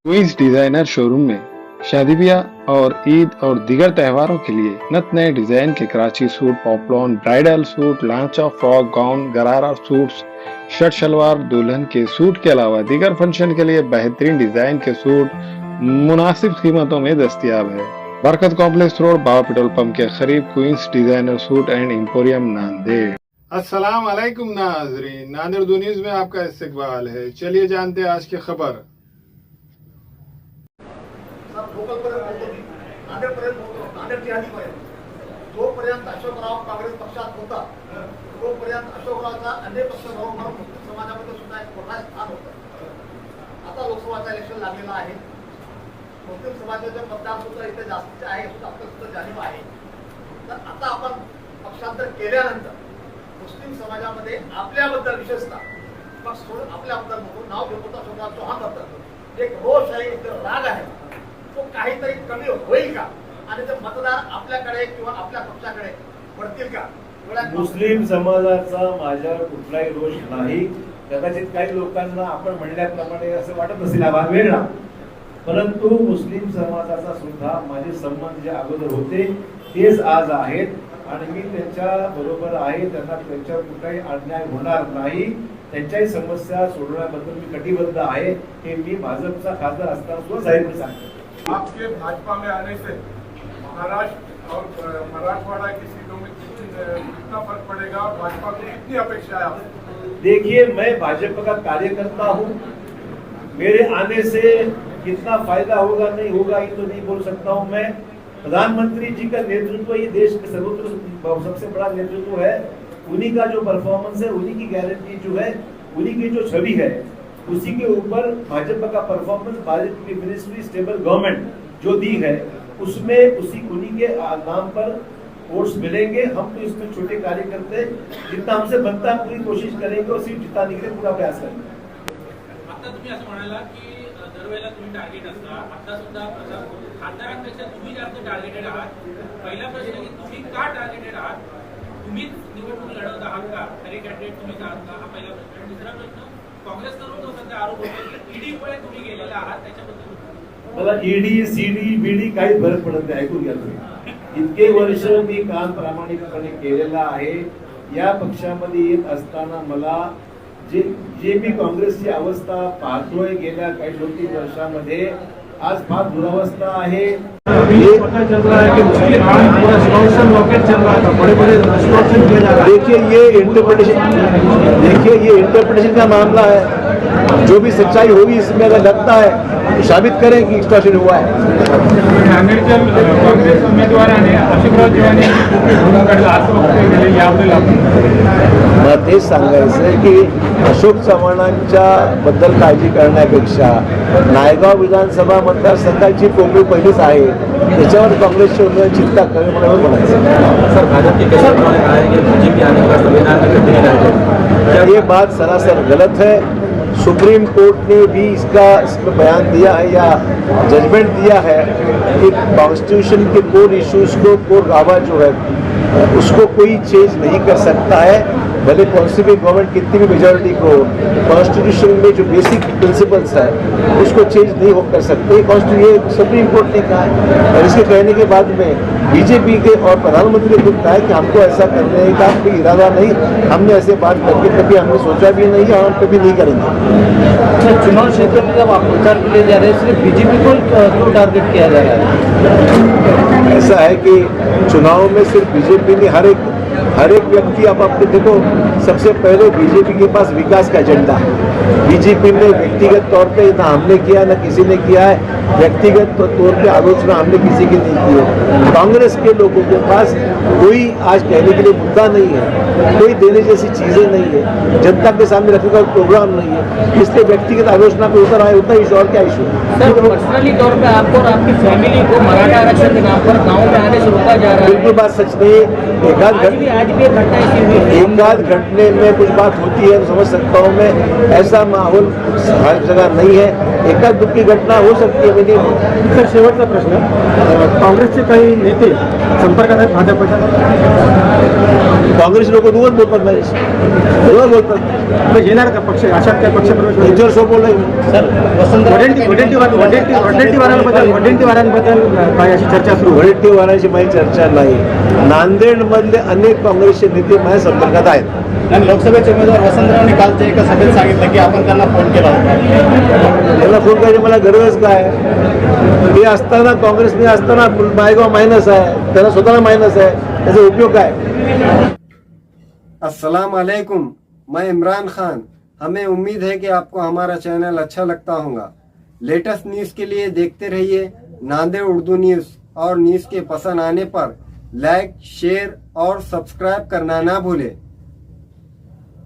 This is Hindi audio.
क्वींस डिजाइनर शोरूम में शादी ब्याह और ईद और दीगर त्योहारों के लिए नत नए डिजाइन के कराची सूट, पॉपलॉन, ब्राइडल सूट, लांचा, frock, gown, gharara suits, shirt shalwar, दुल्हन के सूट के अलावा दीगर फंक्शन के लिए बेहतरीन डिजाइन के सूट मुनासिब कीमतों में दस्तियाब है। Barkat complex road, Baba petrol pump के करीब queens designer suit and emporium, Nanded. अस्सलाम वालेकुम नाज़रीन, नांदेड़ दो न्यूज़ में आपका इस्तकबाल है। चलिए जानते हैं आज की खबर। नांदेडची आधीपर्यंत जोपर्यंत अशोकराव काँग्रेस पक्षात होता तोपर्यंत अशोकरावचा अन्य पक्ष म्हणून मुस्लिम समाजामध्ये सुद्धा एक मोठा स्थान होतं. आता लोकसभाचं इलेक्शन लागलेलं आहे. मुस्लिम समाजाचे मतदार सुद्धा इथे जास्तीचे आहे सुद्धा आपलं सुद्धा जाणीव आहे. तर आता आपण पक्षांतर केल्यानंतर मुस्लिम समाजामध्ये आपल्याबद्दल विशेषतः पक्ष सोडून आपल्याबद्दल म्हणून नाव घेतो अशोकराव चव्हाण बद्दल एक रोष आहे, एक राग आहे, तो काहीतरी कमी होईल का आणि ते मतदार आपल्याकडे किंवा आपल्या पक्षाकडे वळतील का? मुस्लिम समाजाचा माझ्यावर कुठलाही रोष नाही. कदाचित काही लोकांना आपण म्हणल्याप्रमाणे असं वाटत असेल हा भाग वेगळा, परंतु मुस्लिम समाजाचा सुद्धा माझे संबंध जे अगोदर होते तेच आज आहेत आणि मी त्यांच्या बरोबर आहे. त्यांना त्यांच्यावर कुठलाही अन्याय होणार नाही. त्यांच्याही समस्या सोडवण्याबद्दल मी कटिबद्ध आहे. हे मी भाजपचा खासदार असताना सुद्धा जाहीरपणे सांगतो. आपके भाजपा में आने से महाराष्ट्र और मराठवाड़ा की सीटों में कितना फर्क पड़ेगा और भाजपा को कितनी अपेक्षा है आपसे? देखिए, मैं भाजपा का कार्यकर्ता हूँ. मेरे आने से कितना फायदा होगा नहीं होगा ये तो नहीं बोल सकता हूँ. मैं प्रधानमंत्री जी का नेतृत्व, ये देश के सर्वोच्च सबसे बड़ा नेतृत्व है, उन्हीं का जो परफॉर्मेंस है, उन्हीं की गारंटी जो है, उन्हीं की जो छवि है, उसी के ऊपर भाजपा का परफॉर्मेंस, भाजपा की मिनिस्ट्री, स्टेबल गवर्नमेंट जो दी है उसमें उन्हीं के नाम पर वोट्स मिलेंगे. हम तो इसमें छोटे कार्यकर्ते जितना हमसे बनता है पूरी कोशिश करेंगे और सीट जिताने के लिए पूरा प्रयास करेंगे. आता तुम्ही असं म्हणाला की दरवेळेला तुम्ही टार्गेट असता, आता सुद्धा खासदारांपेक्षा तुम्ही जास्त टार्गेटेड आहात. पहिला प्रश्न की तुम्ही का टार्गेटेड आहात? तुम्हीच निवडणूक लढवत आहात का? खरे कॅन्डिडेट तुम्हीच आहात का? हा पहिला प्रश्न. दुसरा प्रश्न, काँग्रेसकडून जो सध्या आरोप होतो की ईडीमुळे तुम्ही गेलेला आहात, त्याच्याबद्दल मला ईडी, सीडी, बीडी काही फरक पडत नाही. ऐकून घ्या तुम्ही. इतके वर्ष मी काम प्रामाणिकपणे केलेला आहे. या पक्षामध्ये येत असताना मला जे मी काँग्रेसची अवस्था पाहतोय गेल्या काही 2-3 वर्षामध्ये, आज फार दुरावस्था आहे. ये पता चल रहा है कि मुस्लिम पूरा स्टॉक्सन रॉकेट चल रहा था, बड़े-बड़े स्टॉक्सन किया जा रहा है. देखिए ये इंटरप्रिटेशन का मामला है. जो भी सच्चाई होगी इसमें अगर लगता है तो साबित करें कि एक्सटॉर्शन हुआ है. नांदेडच्या काँग्रेस उमेदवाराने अशोकराव चव्हाण यांची भूमिका काढला असं वक्तव्य केलं. याबद्दल मला तेच सांगायचं आहे की अशोक चव्हाणांच्या बद्दल काळजी करण्यापेक्षा नायगाव विधानसभा मतदारसंघाची पोकळी पहिलीच आहे, त्याच्यावर काँग्रेसचे उमेदवार चिंता कमी म्हणून म्हणायचं. सर, भाजपा के कई नेताओं ने कहा है कि बीजेपी आने का संविधान में नहीं डाले. ये बात सरासर गलत है. सुप्रीम कोर्ट ने भी इसमें बयान दिया है या जजमेंट दिया है कि कॉन्स्टिट्यूशन के कोर इश्यूज को, कोर गावा जो है उसको कोई चेंज नहीं कर सकता है. भले कौन सी भी गवर्नमेंट कितनी भी मेजॉरिटी को, कॉन्स्टिट्यूशन में जो बेसिक प्रिंसिपल्स है उसको चेंज नहीं हो कर सकते. ये सुप्रीम कोर्ट ने कहा है और इसके कहने के बाद में बीजेपी के और प्रधानमंत्री ने कहा है कि हमको ऐसा करने का कोई इरादा नहीं, हमने ऐसे बात करके कभी हमने सोचा भी नहीं और हम कभी नहीं करेंगे. चुनाव क्षेत्र में जब आप प्रचार के लिए जा रहे हैं, सिर्फ बीजेपी को क्यों टारगेट किया जा रहा है? ऐसा है कि चुनाव में सिर्फ बीजेपी ने हर एक व्यक्ति, आप अपने देखो, सबसे पहले बीजेपी के पास विकास का एजेंडा है. बीजेपी में व्यक्तिगत तौर पे ना हमने किया ना किसी ने किया है. व्यक्तिगत तौर पे आलोचना हमने किसी की नहीं की है. कांग्रेस के लोगों के पास कोई आज कहने के लिए मुद्दा नहीं है, कोई देने जैसी चीजें नहीं है, जनता के सामने रखने का प्रोग्राम नहीं है. इसलिए व्यक्तिगत आलोचना पे उतर आए, उतना इशू और क्या इशू है. सर, पर्सनली तौर पे आपको और आपकी फैमिली को मराठा आरक्षण के नाम पर गाँव में आने से रोका जा रहा है. बिल्कुल बात सच नहीं है. आज भी घटना ऐसी हुई है. एक आध घटने में कुछ बात होती है तो समझ सकता हूँ मैं. ऐसा माहौल हर जगह नहीं है. एका दुःखी घटना हो सकती है, म्हणजे सर शेवटचा प्रश्न, काँग्रेसचे काही नेते संपर्कात आहेत भाजपच्या? काँग्रेस लोक रोज बोलतात माझ्याशी, रोज बोलतात. मग येणार का पक्ष, अशात काय पक्षप्रवेश होईल? त्यांच्यावर सो बोललोय मी. वडेट्टीवारांबद्दल काही अशी चर्चा सुरू होईल? वडेट्टीवारांची माझी चर्चा नाही. नांदेड मधले अनेक काँग्रेसचे नेते माझ्या संपर्कात आहेत. आणि लोकसभेचे उमेदवार वसंतरावांनी कालच्या एका सभेत सांगितलं की आपण त्यांना फोन केला होता. त्याला फोन करायची मला गरजच काय? ते असताना, काँग्रेसने असताना मायगाव मायनस आहे, त्यांना स्वतःला मायनस आहे, त्याचा उपयोग काय? अस्सलाम वालेकुम, मैं इमरान खान। हमें उम्मीद है कि आपको हमारा चैनल अच्छा लगता होगा। लेटेस्ट न्यूज़ के लिए देखते रहिए नांदेड़ उर्दू न्यूज़, और न्यूज़ के पसंद आने पर लाइक, शेयर और सब्सक्राइब करना ना भूलें।